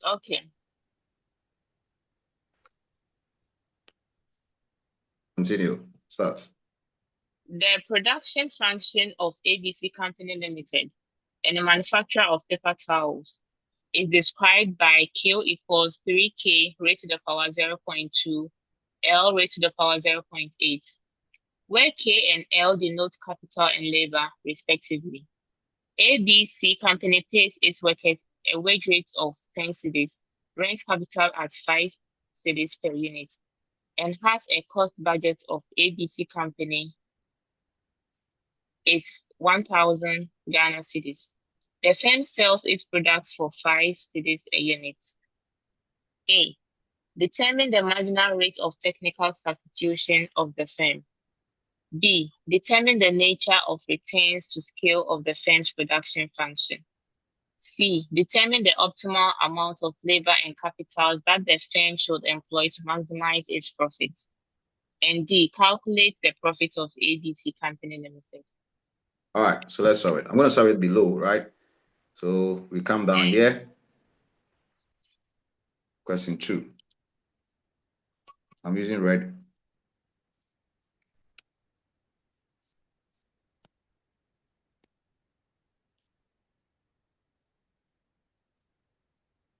Okay. Continue. Start. The production function of ABC Company Limited, and a manufacturer of paper towels, is described by Q equals 3K raised to the power 0.2 L raised to the power 0.8, where K and L denote capital and labor, respectively. ABC Company pays its workers a wage rate of 10 cedis, rent capital at 5 cedis per unit, and has a cost budget of ABC Company is 1,000 Ghana cedis. The firm sells its products for 5 cedis a unit. A. Determine the marginal rate of technical substitution of the firm. B. Determine the nature of returns to scale of the firm's production function. C. Determine the optimal amount of labor and capital that the firm should employ to maximize its profits. And D. Calculate the profit of ABC Company Limited. All right, so let's solve it. I'm going to solve it below, right? So we come down here. Question 2. I'm using red.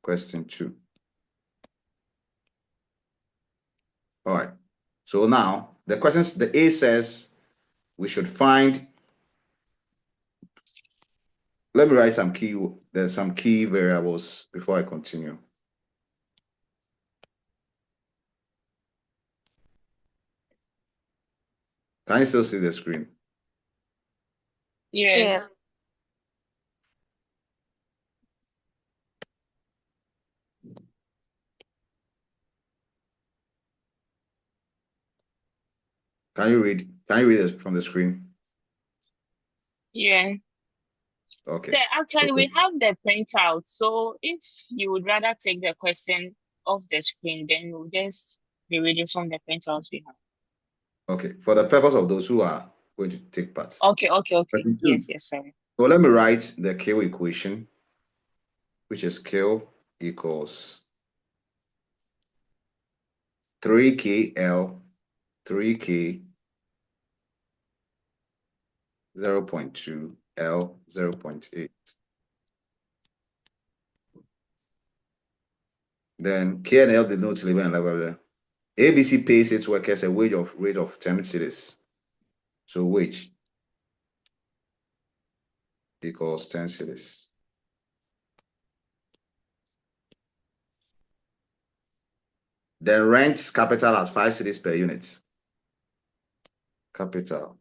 Question 2. All right. So now the questions, the A says we should find. Let me write some key. There's some key variables before I continue. Can you still see the screen? Yes. Yeah. Can you read? Can you read it from the screen? Yeah. Okay. So actually, we have the printout. So if you would rather take the question off the screen, then we'll just be reading from the printouts we have. Okay. For the purpose of those who are going to take part. Okay. Yes, sorry. So let me write the Q equation, which is Q equals 3KL 3K 0.2 L 0.8. Then K and L denote labor and labor. ABC pays its workers a rate of 10 cedis. So wage equals 10 cedis. Then rent capital at 5 cedis per unit. Capital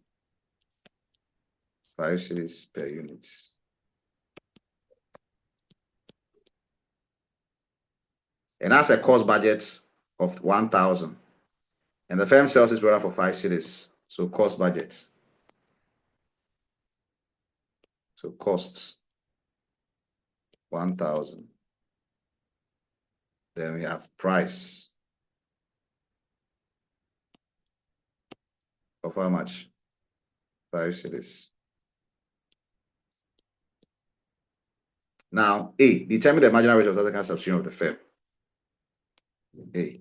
5 cedis per unit. And that's a cost budget of 1,000. And the firm sells its product for 5 cedis. So cost budget. So costs 1,000. Then we have price of how much? 5 cedis. Now, A, determine the marginal rate of technical substitution of the firm. A,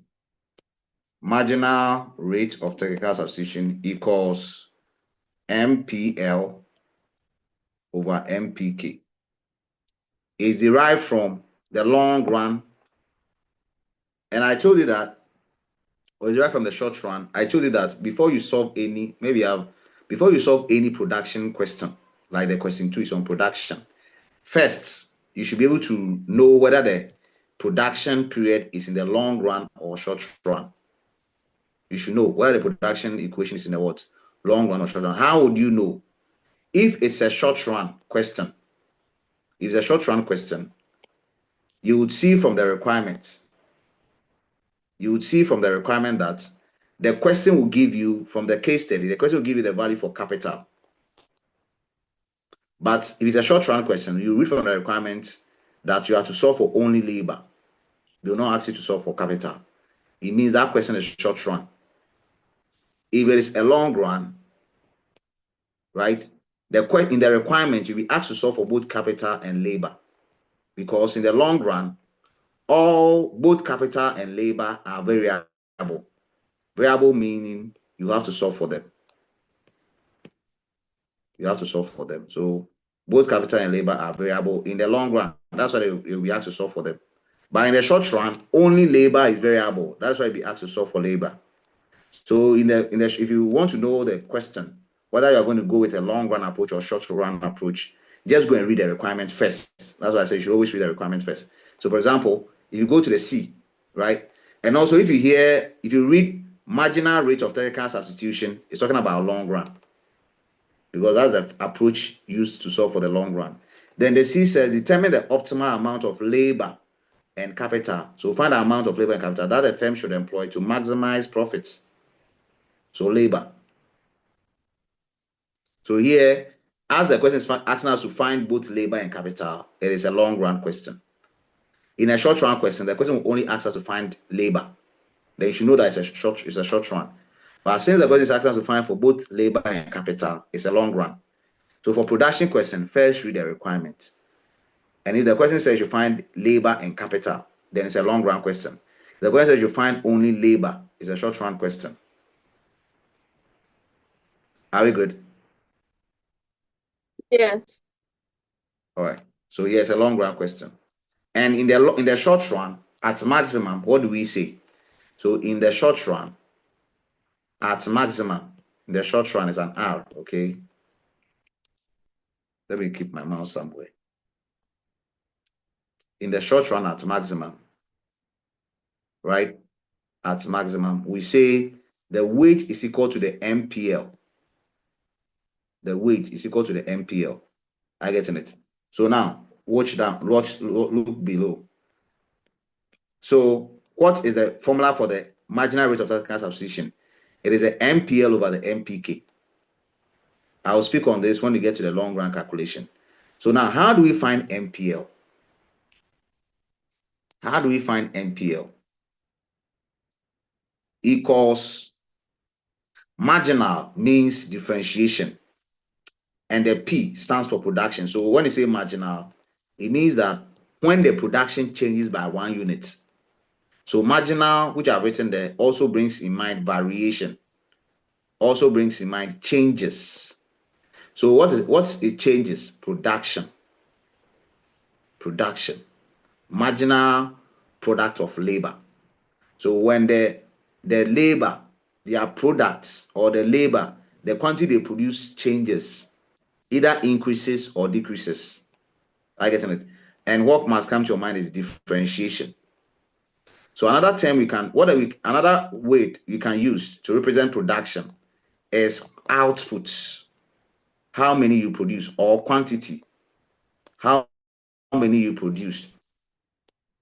marginal rate of technical substitution equals MPL over MPK. Is derived from the long run. And I told you that, or is derived from the short run. I told you that before you solve any, before you solve any production question, like the question 2 is on production, first, you should be able to know whether the production period is in the long run or short run. You should know whether the production equation is in the what? Long run or short run. How would you know? If it's a short run question, if it's a short run question, you would see from the requirements. You would see from the requirement that the question will give you, from the case study, the question will give you the value for capital. But if it's a short run question, you read from the requirements that you have to solve for only labor. They will not ask you to solve for capital. It means that question is short run. If it is a long run, right, in the requirement, you'll be asked to solve for both capital and labor. Because in the long run, both capital and labor are variable. Variable meaning you have to solve for them. You have to solve for them. So both capital and labor are variable in the long run. That's why we have to solve for them. But in the short run, only labor is variable. That's why we asked to solve for labor. So if you want to know the question, whether you're going to go with a long run approach or short run approach, just go and read the requirement first. That's why I say you should always read the requirement first. So for example, if you go to the C, right? And also if you read marginal rate of technical substitution, it's talking about long run, because that's the approach used to solve for the long run. Then the C says determine the optimal amount of labor and capital. So find the amount of labor and capital that a firm should employ to maximize profits. So labor. So here, as the question is asking us to find both labor and capital, it is a long run question. In a short run question, the question will only ask us to find labor. Then you should know that it's a short run. But since the question is asking us to find for both labor and capital, it's a long run. So for production question, first read the requirement. And if the question says you find labor and capital, then it's a long run question. If the question says you find only labor, it's a short run question. Are we good? Yes. All right. So here's a long run question. And in the short run, at maximum, what do we say? So in the short run, at maximum, in the short run is an R, okay? Let me keep my mouse somewhere. In the short run, at maximum, right? At maximum, we say the wage is equal to the MPL. The wage is equal to the MPL. I get it. So now, watch down, look below. So what is the formula for the marginal rate of technical substitution? It is a MPL over the MPK. I'll speak on this when we get to the long run calculation. So now, how do we find MPL? How do we find MPL? Equals marginal means differentiation, and the P stands for production. So when you say marginal, it means that when the production changes by 1 unit. So marginal, which I've written there, also brings in mind variation, also brings in mind changes. So what's it changes? Production. Production. Marginal product of labor. So when the labor, their products or the labor, the quantity they produce changes, either increases or decreases. I get it. And what must come to your mind is differentiation. So another term another way you can use to represent production is output. How many you produce, or quantity. How many you produced.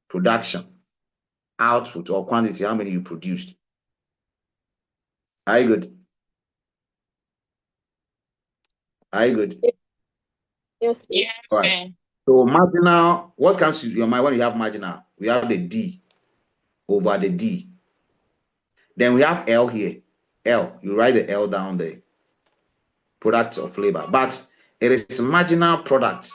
Production. Output or quantity, how many you produced. Are you good? Are you good? Yes, please. Yes, All right. So marginal, what comes to your mind when you have marginal? We have the D over the D. Then we have L here. L, you write the L down there. Product of labor. But it is marginal product.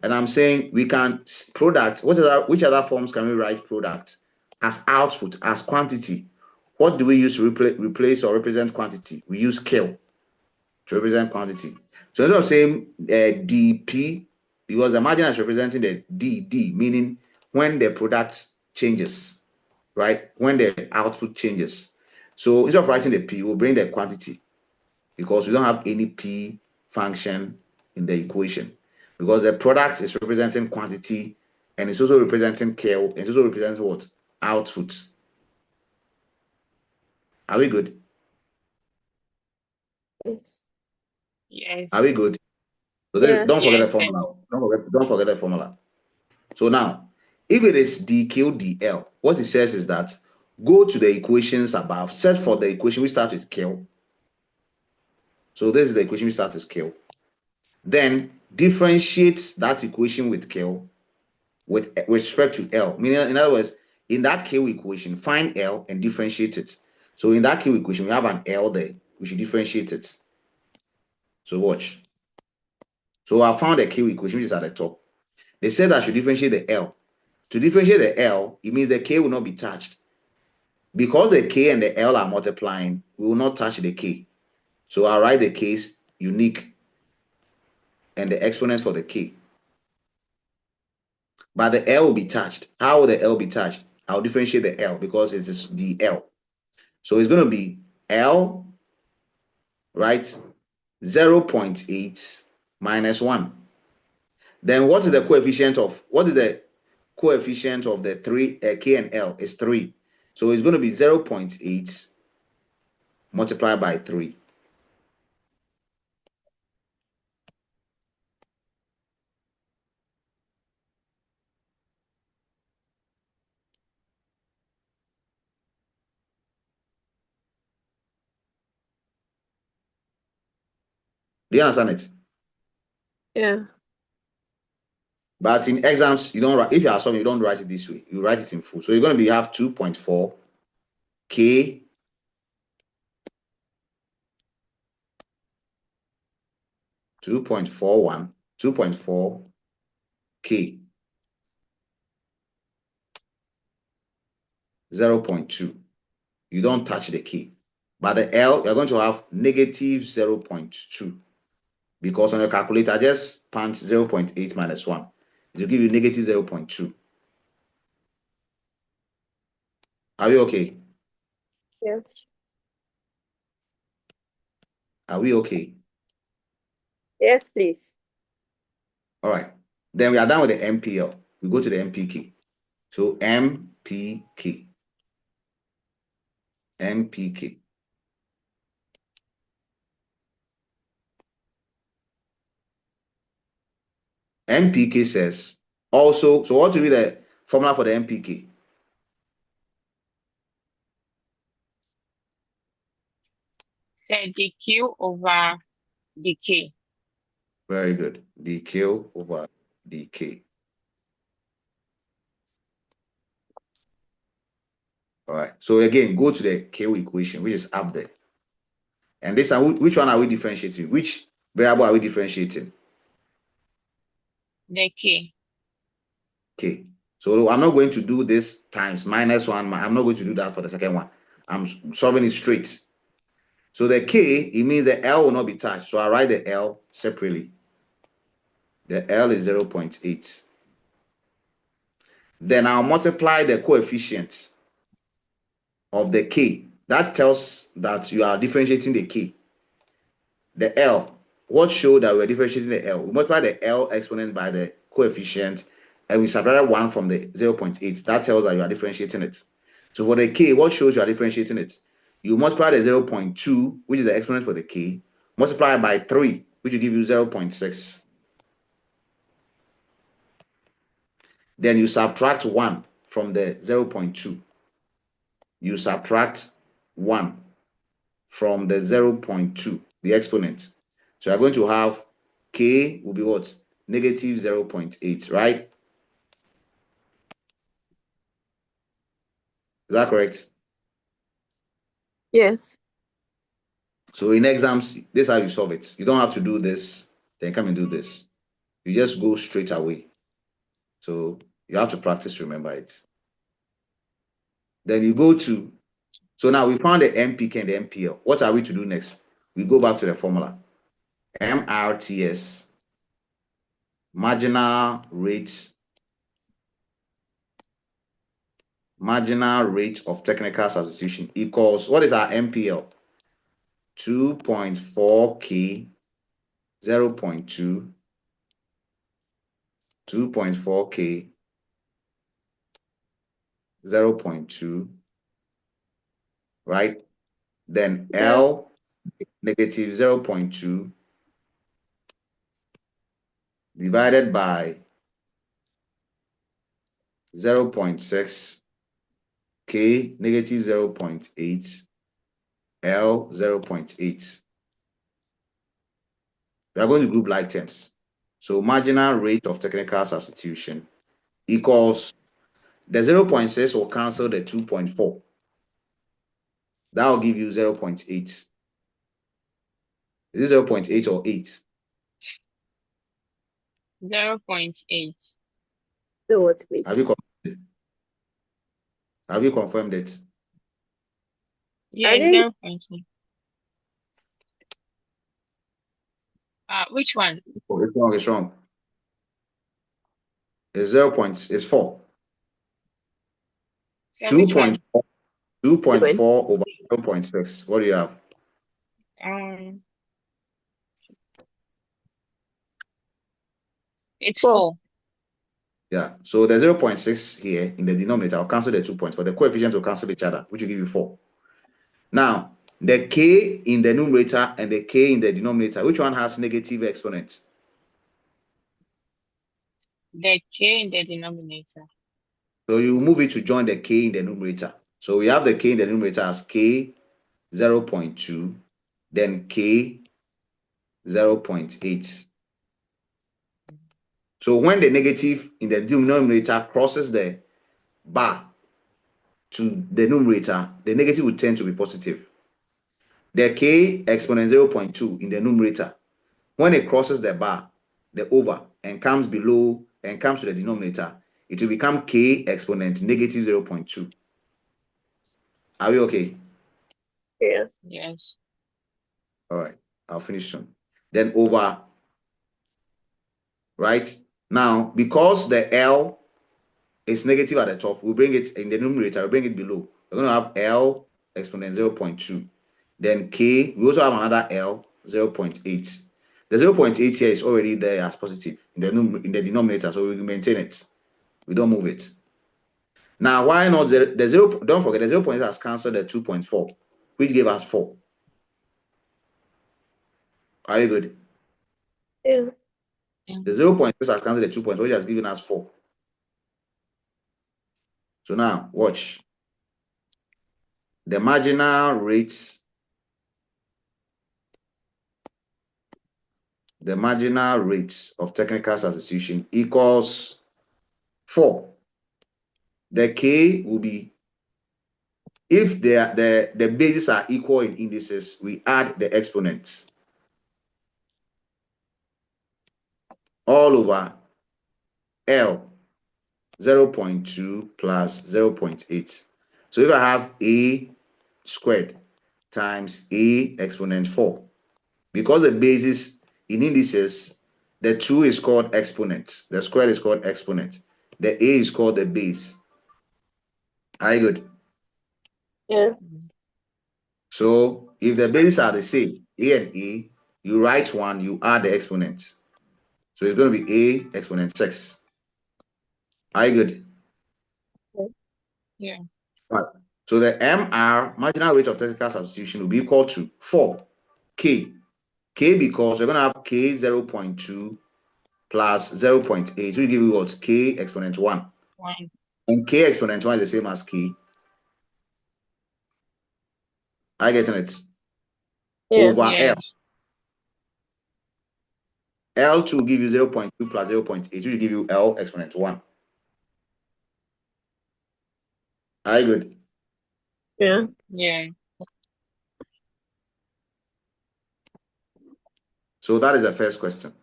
And I'm saying we can product, which other forms can we write product? As output, as quantity. What do we use to replace or represent quantity? We use kill to represent quantity. So instead of saying DP, because the margin is representing the D, meaning when the product changes, right? When the output changes. So instead of writing the P, we'll bring the quantity, because we don't have any P function in the equation, because the product is representing quantity and it's also representing kill, and it's also representing what? Output. Are we good? Yes. yes, Are we good? So Yes. don't forget the yes, formula. Don't forget the formula. So now, if it is dq dl, what it says is that go to the equations above, set for the equation we start with kill. So this is the equation we start with kill. Then differentiate that equation with kill with respect to L. Meaning, in other words, in that K equation, find L and differentiate it. So in that K equation, we have an L there. We should differentiate it. So watch. So I found a K equation which is at the top. They said I should differentiate the L. To differentiate the L, it means the K will not be touched. Because the K and the L are multiplying, we will not touch the K. So I'll write the K's unique and the exponents for the K. But the L will be touched. How will the L be touched? I'll differentiate the L because it is the L. So it's going to be L, right? 0.8 minus 1. Then what is the coefficient of the three K and L? Is 3. So it's going to be 0.8 multiplied by 3. Do you understand it? Yeah. But in exams, you don't write, if you are solving, you don't write it this way. You write it in full. So you're going to have 2.4 K 2.41, 2.4 K 0.2. You don't touch the K. But the L, you're going to have negative 0.2. Because on your calculator, just punch 0.8 minus 1. It will give you negative 0.2. Are we okay? Yes. Are we okay? Yes, please. All right. Then we are done with the MPL. We go to the MPK. So MPK. MPK. MPK says also, so what will be the formula for the MPK? Say dq over dk. Very good. dq over dk. All right. So again, go to the K equation, which is up there. And this time, which one are we differentiating? Which variable are we differentiating? The k. K. So I'm not going to do this times minus 1. I'm not going to do that for the second one. I'm solving it straight. So the K, it means the L will not be touched. So I write the L separately. The L is 0.8. Then I'll multiply the coefficient of the K. That tells that you are differentiating the K. The L, what showed that we're differentiating the L? We multiply the L exponent by the coefficient and we subtract 1 from the 0.8. That tells that you are differentiating it. So for the K, what shows you are differentiating it? You multiply the 0.2, which is the exponent for the K, multiply by 3, which will give you 0.6. Then you subtract 1 from the 0.2. You subtract 1 from the 0.2, the exponent. So you're going to have K will be what? Negative 0.8, right? Is that correct? Yes. So in exams, this is how you solve it. You don't have to do this, then come and do this. You just go straight away. So you have to practice to remember it. Then you go to, so now we found the MPK and the MPL. What are we to do next? We go back to the formula. MRTS, marginal rate of technical substitution equals, what is our MPL? 2.4K, 0.2, 2.4K, 0.2, right? Then Yeah. L, negative 0.2, divided by 0.6, K, negative 0.8, L, 0.8. We are going to group like terms. So marginal rate of technical substitution equals, the 0.6 will cancel the 2.4. That will give you 0.8. Is it 0.8 or 8? 0.8. So what, Have you please? got Have you confirmed it? Yeah, I didn't. 0.2. Which one? Oh, it's wrong. It's wrong. It's 0. It's 4. So which one? 2.4 over 0.6. What do you have? Um, it's 4. 4. Yeah. So the 0.6 here in the denominator, I'll cancel the 2 points. For the coefficients will cancel each other, which will give you 4. Now, the k in the numerator and the k in the denominator, which one has negative exponent? The K in the denominator. So you move it to join the k in the numerator. So we have the k in the numerator as k 0.2, then k 0.8. So when the negative in the denominator crosses the bar to the numerator, the negative will tend to be positive. The k exponent 0.2 in the numerator, when it crosses the bar, the over, and comes below and comes to the denominator, it will become k exponent negative 0.2. Are we okay? Yeah. Yes. All right, I'll finish soon. Then over, right? Now, because the L is negative at the top, we'll bring it in the numerator, we'll bring it below. We're going to have L exponent 0.2. Then K, we also have another L, 0.8. The 0.8 here is already there as positive in the denominator, so we will maintain it. We don't move it. Now, why not the 0? Don't forget, the 0.8 has cancelled the 2.4, which gave us 4. Are you good? Yeah. The 0.6 has cancelled the 2.4, which has given us 4. So now, watch. The marginal rate of technical substitution equals 4. The k will be, if the bases are equal in indices, we add the exponents all over L 0.2 plus 0.8. So if I have a squared times a exponent 4, because the basis in indices, the 2 is called exponent, the squared is called exponent, the a is called the base. Are you good? Yeah. So if the bases are the same, a and a, you write 1, you add the exponent. So it's going to be a exponent 6. Are you good? Yeah. Right. So the MR, marginal rate of technical substitution, will be equal to 4k. K because we're going to have k 0.2 plus 0.8, which will give you what? K exponent 1. 1. And k exponent 1 is the same as k. Are you getting it? Yeah. Over L. Yes. L2 will give you 0.2 plus 0.8, which will give you L exponent 1. Are you good? Yeah. Yeah. So that is the first question.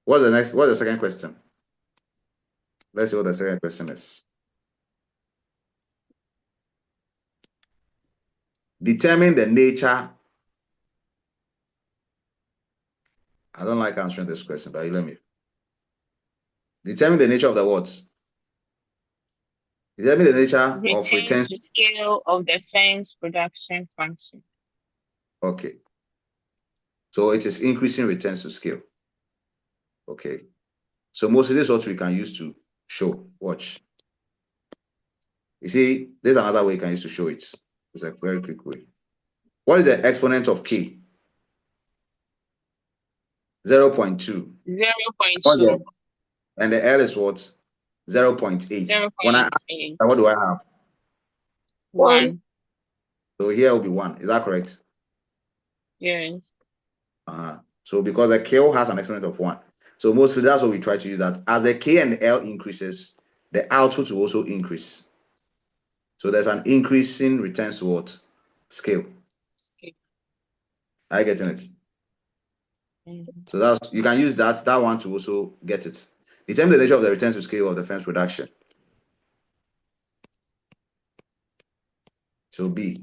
What's the second question? Let's see what the second question is. Determine the nature. I don't like answering this question, but you let me. Determine the nature of the what? Determine the nature of Returns retention. to scale of the firm's production function. Okay. So it is increasing returns to scale. Okay. So mostly this is what we can use to show. Watch. You see, there's another way you can use to show it. It's a very quick way. What is the exponent of k? 0.2. What's 0.2. the, and the L is what? 0.8. When I add, 0.8. what do I have? 1. 1. So here will be 1. Is that correct? Yes. So because the K has an exponent of 1. So mostly that's what we try to use, that as the K and L increases, the output will also increase. So there's an increase in returns to what? Scale. Okay. Are you getting it? Mhm. So that's, you can use that one to also get it. Determine the nature of the returns to scale of the firm's production. So B.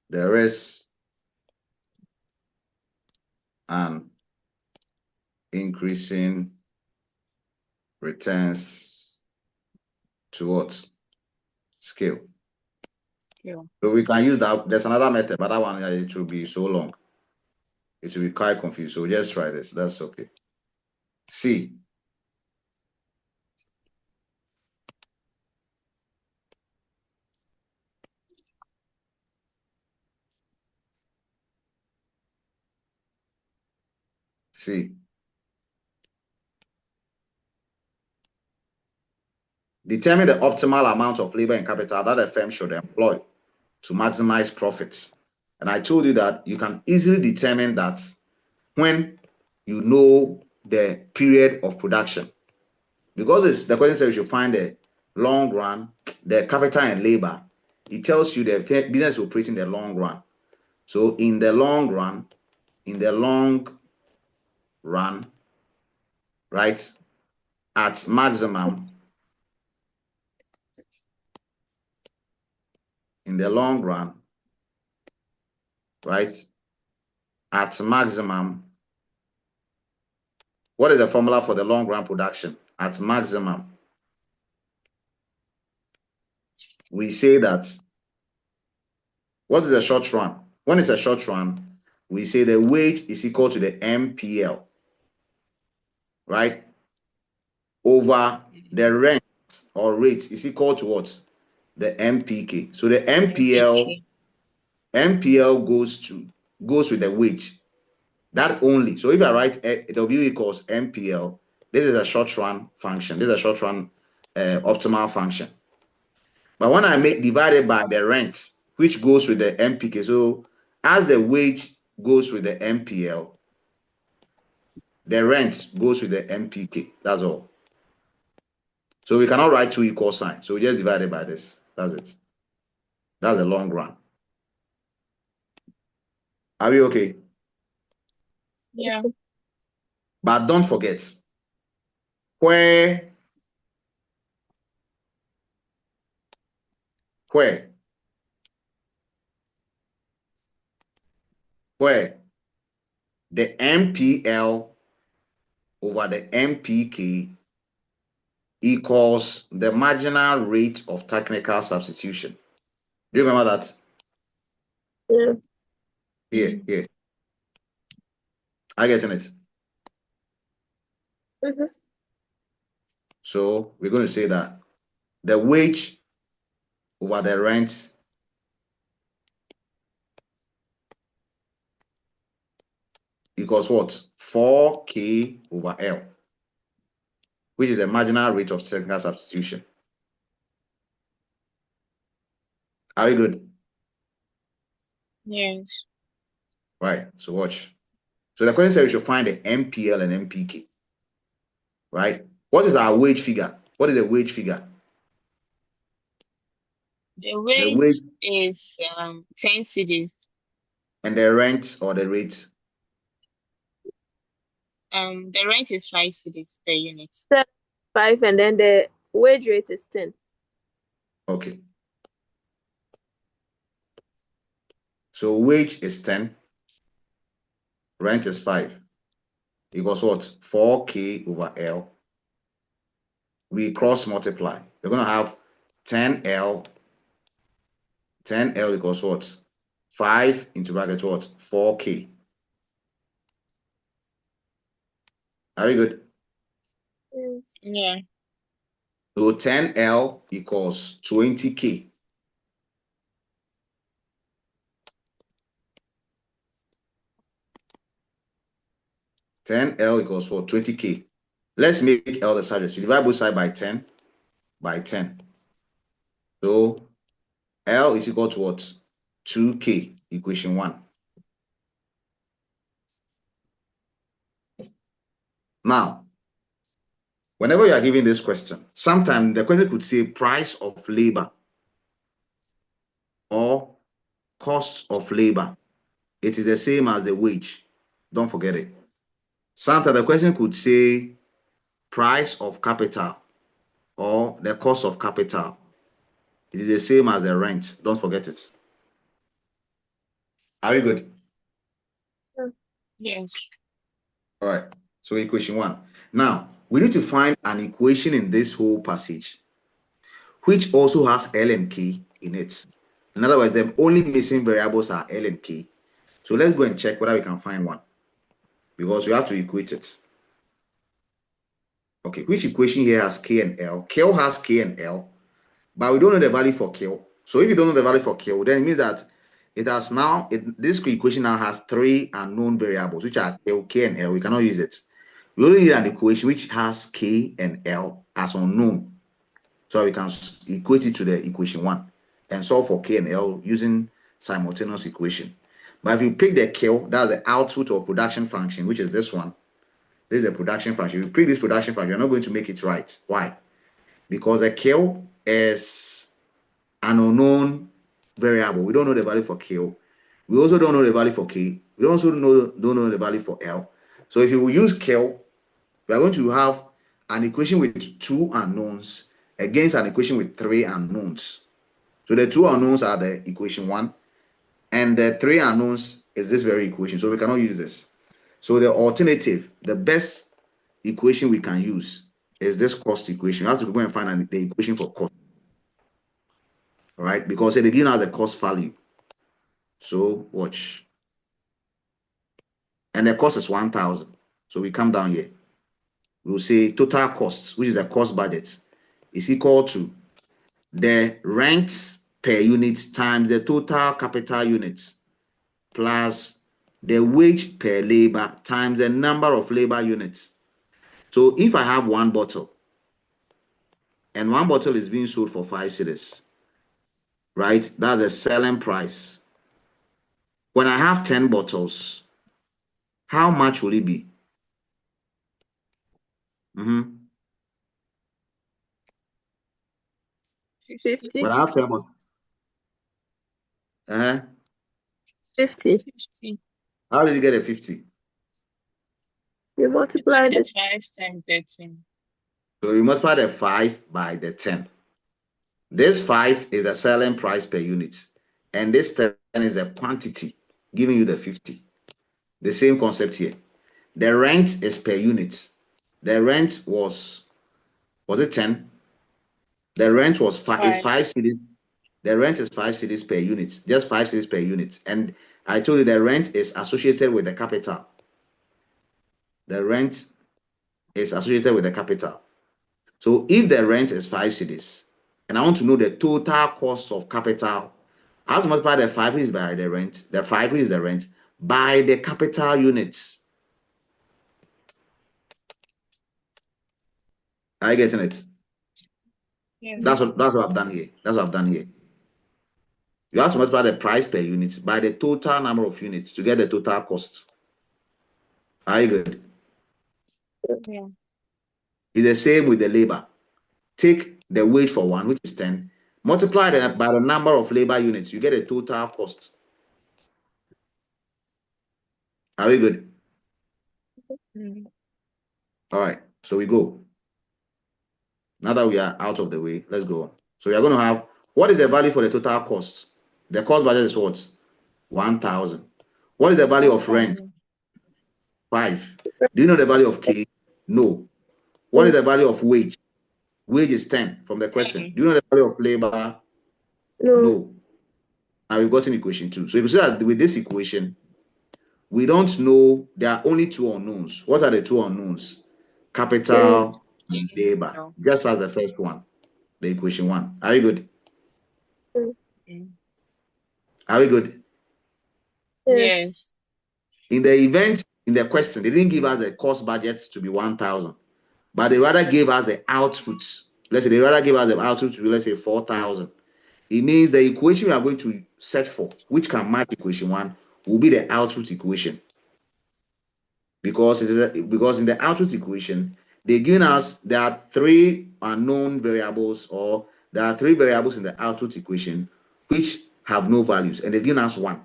There is an increasing returns to what? Scale. So we can use that. There's another method, but that one it will be so long. It will be quite confused. So just try this. That's okay. C. C. Determine the optimal amount of labor and capital that a firm should employ to maximize profits. And I told you that you can easily determine that when you know the period of production. Because the question says you should find the long run, the capital and labor. It tells you the business operates in the long run. So in the long run, right, at maximum, in the long run, right, at maximum, what is the formula for the long run production? At maximum, we say that, what is a short run? When it's a short run, we say the wage is equal to the MPL, right? Over the rent or rate is equal to what? The MPK. So the MPL goes with the wage. That only. So if I write W equals MPL, this is a short run function. This is a short run optimal function. But when I make divided by the rent, which goes with the MPK, so as the wage goes with the MPL, the rent goes with the MPK. That's all. So we cannot write two equal signs. So we just divide it by this. That's it. That's the long run. Are we okay? Yeah. But don't forget, where the MPL over the MPK equals the marginal rate of technical substitution. Do you remember that? Yeah. Here. I get in it. So we're going to say that the wage over the rent equals what? 4K over L, which is the marginal rate of technical substitution. Are we good? Yes. Right. So watch. So the question says we should find the MPL and MPK. Right? What is our wage figure? What is the wage figure? The wage is 10 cedis. And the rent or the rate? The rent is 5 cedis per unit. 5, and then the wage rate is 10. Okay. So wage is 10, rent is 5. Equals what? 4K over L. We cross multiply. We're going to have 10L. 10L equals what? 5 into bracket what? 4K. Are we good? Yes. Yeah. So 10L equals 20K. L equals what? 20K. Let's make L the subject. You divide both sides by 10. By 10. So L is equal to what? 2K, equation 1. Now, whenever you are given this question, sometimes the question could say price of labor or cost of labor. It is the same as the wage. Don't forget it. Sometimes the question could say price of capital or the cost of capital. It is the same as the rent. Don't forget it. Are we good? Yes. All right. So equation one. Now we need to find an equation in this whole passage which also has L and K in it. In other words, the only missing variables are L and K. So let's go and check whether we can find one because we have to equate it. Okay, which equation here has K and L? K has K and L, but we don't know the value for K. So if you don't know the value for K, then it means that it has now, this equation now has three unknown variables, which are K and L. We cannot use it. We only need an equation which has K and L as unknown. So we can equate it to the equation one and solve for K and L using simultaneous equation. But if you pick the K, that's the output or production function, which is this one. This is a production function. If you pick this production function, you're not going to make it right. Why? Because the K is an unknown variable. We don't know the value for K. We also don't know the value for K. We also don't know the value for L. So if you use K, we are going to have an equation with two unknowns against an equation with three unknowns. So the two unknowns are the equation one, and the three unknowns is this very equation. So we cannot use this. So the alternative, the best equation we can use is this cost equation. You have to go and find the equation for cost. All right, because they give us the cost value. So watch. And the cost is 1,000. So we come down here. We'll say total cost, which is the cost budget, is equal to the rent per unit times the total capital units plus the wage per labor times the number of labor units. So if I have one bottle and one bottle is being sold for 5 cedis, right? That's the selling price. When I have 10 bottles, how much will it be? Mm-hmm. 50. 50. When I have 10 bottles, 50. 50. how did you get a 50? You Multiply multiply the the 5 times the 10. So you multiply the 5 by the 10. This 5 is the selling price per unit, and this 10 is the quantity, giving you the 50. The same concept here. The rent is per unit. The rent was it 10? The rent was 5. 5 cedis. The rent is 5 cedis per unit, just 5 cedis per unit. And I told you the rent is associated with the capital. The rent is associated with the capital. So if the rent is 5 cedis, and I want to know the total cost of capital, I have to multiply the 5 is by the rent, the 5 is the rent, by the capital units. Are you getting it? Yeah. That's what I've done here. That's what I've done here. You have to multiply the price per unit by the total number of units to get the total cost. Are you good? Yeah. It's the same with the labor. Take the wage for one, which is 10, multiply that by the number of labor units, you get a total cost. Are we good? Mm. All right, so we go. Now that we are out of the way, let's go on. So we are going to have, what is the value for the total cost? The cost budget is what? 1,000. What is the value of rent? 1,000. 5. Do you know the value of K? No. What is the value of wage? Wage is 10 from the question. 10. Do you know the value of labor? no. No. Now we've gotten equation 2. So you can see that with this equation, we don't know, there are only two unknowns. What are the two unknowns? K. Capital and labor, No. just as the first one, the equation 1. Are you good? Mm. Are we good? Yes. Yes. In the event, in the question, they didn't give us the cost budget to be 1,000, but they rather gave us the outputs. Let's say they rather give us the output to be, let's say, 4,000. It means the equation we are going to search for, which can match equation 1, will be the output equation. Because because in the output equation, they're giving us there are three unknown variables, or there are three variables in the output equation, which have no values, and they've given us 1.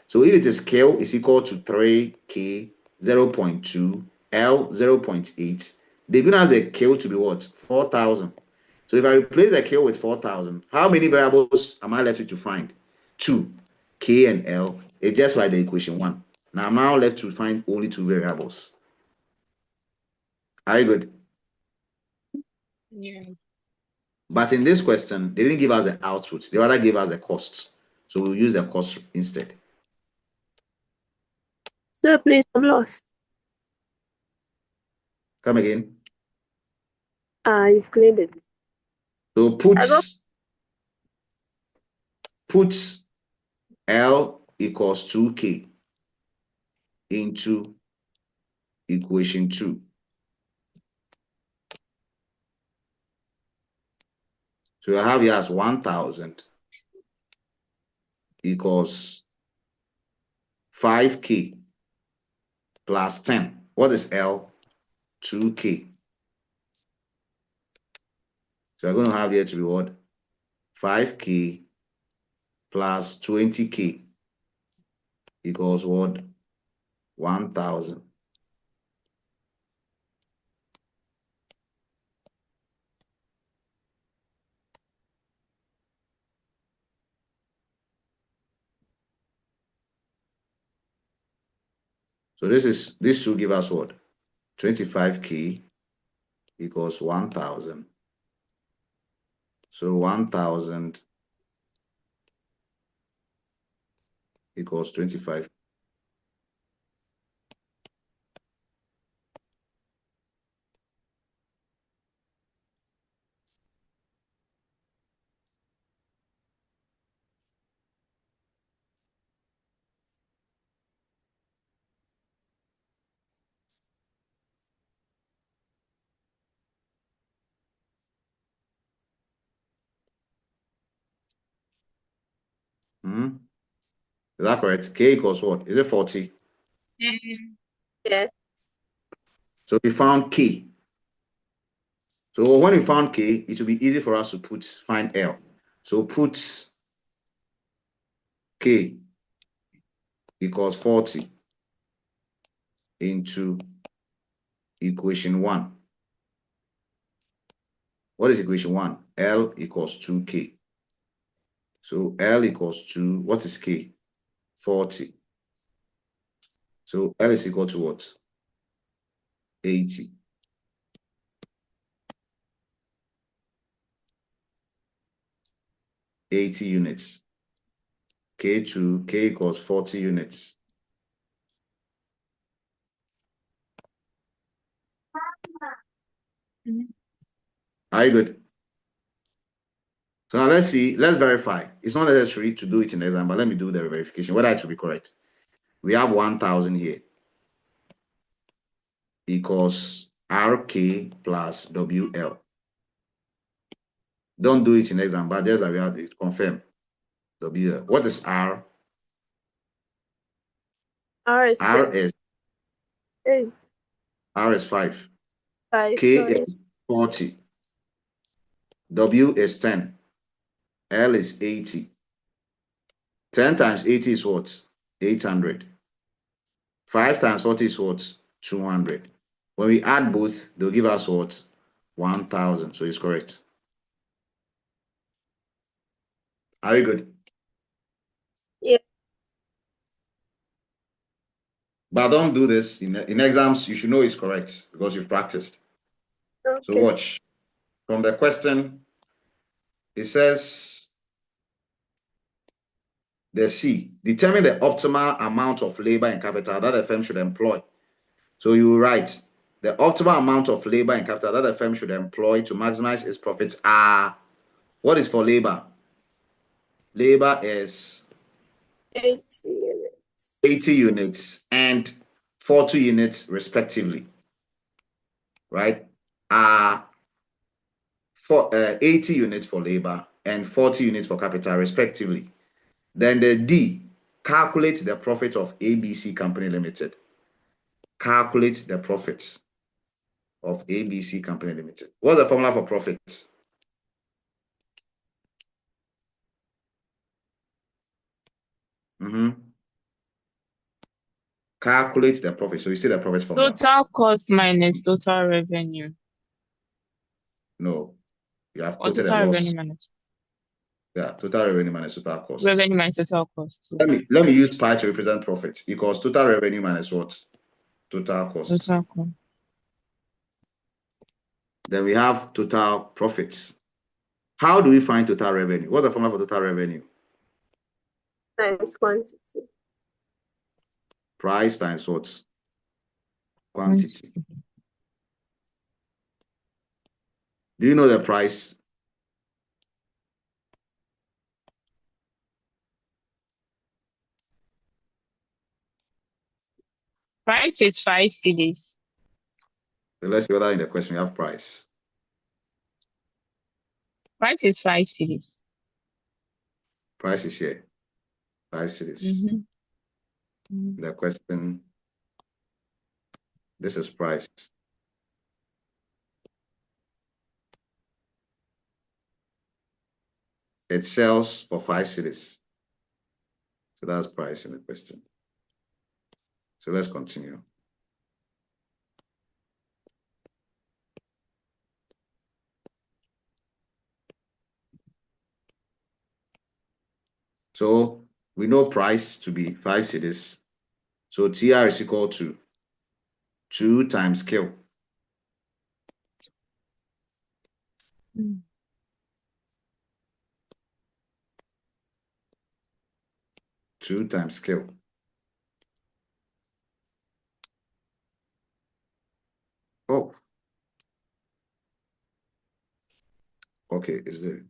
So if it is K is equal to 3K, 0.2, L 0.8, they've given us a K to be what? 4,000. So if I replace the K with 4,000, how many variables am I left with to find? 2, K and L. It's just like the equation 1. Now I'm now left to find only 2 variables. Are you good? Yeah. But in this question, they didn't give us the output. They rather gave us the costs. So we'll use the cost instead. So please, I'm lost. Come again. You've cleaned it. So put L equals 2K into equation 2. So I have here as 1,000 equals 5K plus 10. What is L? 2K. So we're going to have here to be what? 5K plus 20K equals what? 1,000. So these two give us what? 25K equals 1,000. So 1,000 equals 25. Hmm? Is that correct? K equals what? Is it 40? Yeah. So we found K. So when we found K, it will be easy for us to find L. So put K equals 40 into equation 1. What is equation 1? L equals 2K. So L equals 2. What is K? 40. So L is equal to what? 80. 80 units. K2, K equals 40 units. Are you good? So now let's verify. It's not necessary to do it in the exam, but let me do the verification, whether it will be correct. We have 1,000 here equals RK plus WL. Don't do it in the exam, but just that we have it confirm. WL. What is R? R is 10. R is Hey, R is 5. 5, K sorry. is 40. W is 10. L is 80. 10 times 80 is what? 800. 5 times 40 is what? 200. When we add both, they'll give us what? 1,000. So it's correct. Are you good? Yeah. But don't do this in exams. You should know it's correct because you've practiced. So Okay. watch. From the question, it says the C, determine the optimal amount of labor and capital that a firm should employ. So you write the optimal amount of labor and capital that a firm should employ to maximize its profits are, what is for labor? Labor is 80 units. 80 units and 40 units respectively, right? For 80 units for labor and 40 units for capital respectively. Then the D, calculate the profit of ABC Company Limited. Calculate the profits of ABC Company Limited. What's the formula for profit? Calculate the profit. So you see the profit formula. Total cost minus total revenue. No, you have Or quoted a total revenue loss. minus Yeah, total revenue minus total cost. revenue minus total cost. So Let me use pi to represent profit equals total revenue minus what? Total cost. total cost. Then we have total profits. How do we find total revenue? What's the formula for total revenue? Times quantity. Price times what? Quantity. Do you know the price? Price is 5 cedis. So let's see whether in the question we have price. Price is 5 cedis. Price is here. 5 cedis. The question, this is price. It sells for 5 cedis. So that's price in the question. So let's continue. So we know price to be 5 cedis. So TR is equal to 2 times Q. 2 times Q. Oh. Okay, is there?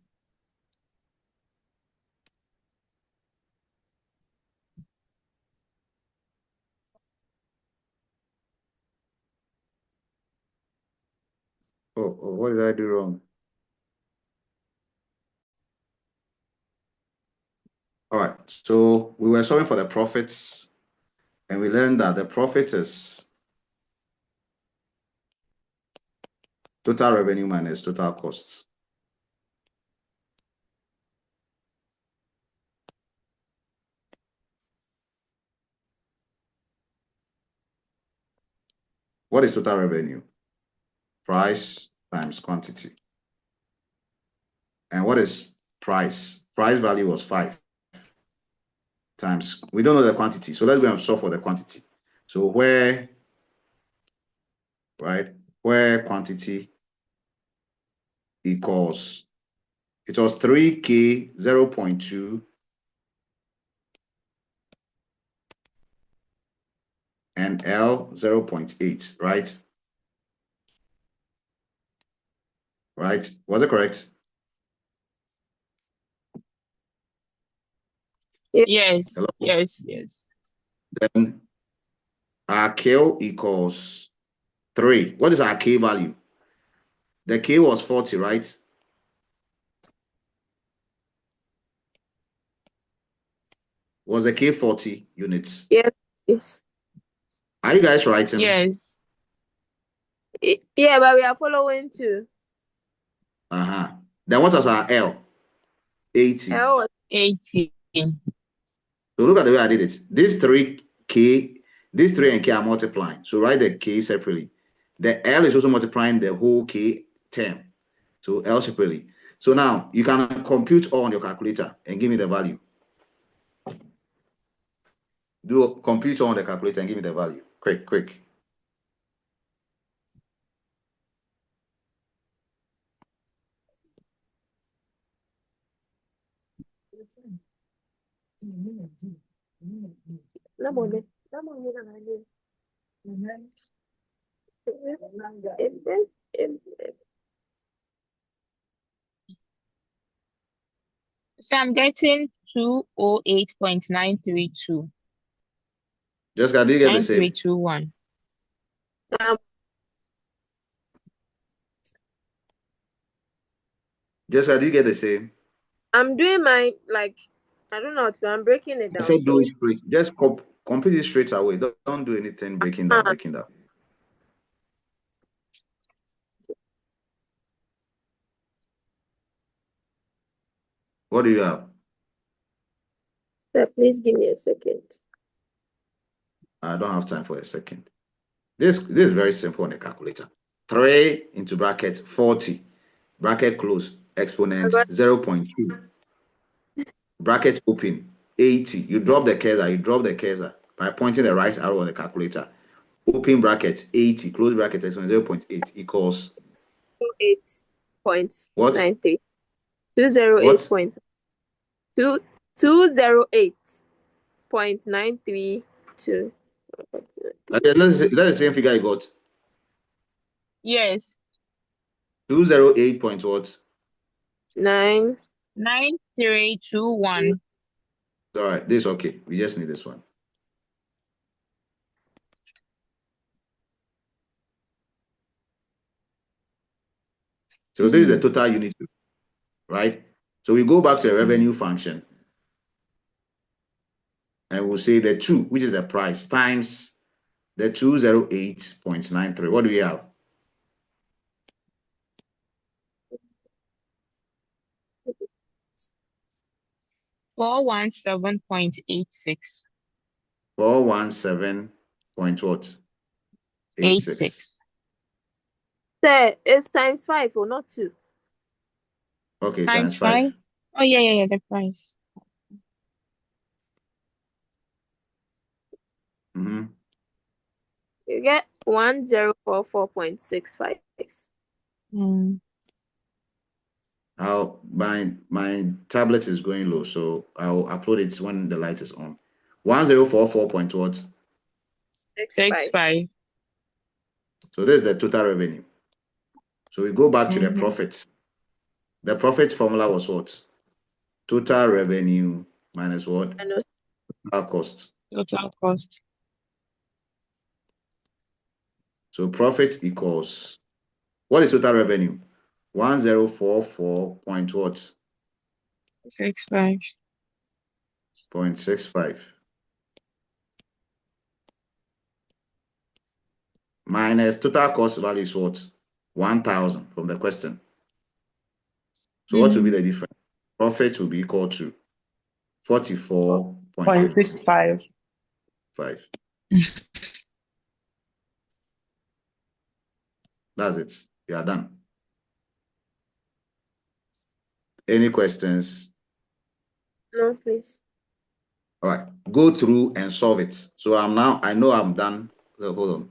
Oh, what did I do wrong? All right, so we were solving for the profits, and we learned that the profit is total revenue minus total costs. What is total revenue? Price times quantity. And what is price? Price value was 5 times, we don't know the quantity, so let's go and solve for the quantity. So where quantity equals, it was 3K 0.2 and L 0.8, right? Right? Was it correct? Yes. Hello? Yes. Yes. Then our K equals 3. What is our K value? The K was 40, right? Was the K 40 units? Yes. Yes. Are you guys writing? Yes. Yeah, but we are following too. Then what was our L? 80. L was 80. So look at the way I did it. These 3K, these 3 and K are multiplying. So write the K separately. The L is also multiplying the whole K term. So L separately. So now you can compute all on your calculator and give me the value. Do compute all on the calculator and give me the value. Quick, quick. So I'm getting 208.932. Jessica, do you get the same? 9321. Jessica, do you get the same? I'm doing my, like, I don't know what to do. I'm breaking it I down. said do it straight. Just complete it straight away. Don't do anything breaking down, breaking down. What do you have? Sir, please give me a second. I don't have time for a second. This is very simple on a calculator. 3 into bracket 40, bracket close, exponent 0.2, bracket open, 80. You drop the cursor by pointing the right arrow on the calculator. Open bracket 80, close bracket exponent 0.8 equals 208.93. what? 208 What? point 208.932. That's the same figure you got. Yes. 208 point what? 9. 9321. All right, this is okay. We just need this one. So this is the total unit, right? So we go back to the revenue function and we'll say the 2, which is the price, times the 208.93. What do we have? 417.86. 417 point what? 86. Sir, it's times 5 or not 2? Okay, Times times 5. 5. Oh, yeah, the price. Mm-hmm. You get 1044.65. My tablet is going low, so I'll upload it when the light is on. 1044 point what? 65. 65. So this is the total revenue. So we go back to the Mm-hmm. profits. The profit formula was what? Total revenue minus what? Minus Total cost. Total cost. So profit equals, what is total revenue? 1044 point what? 65. 0.65 minus total cost value is what? 1,000 from the question. So what will be the difference? Profit will be equal to 44.65. That's it. You are done. Any questions? no, please. All right. Go through and solve it. So I know I'm done. Hold on.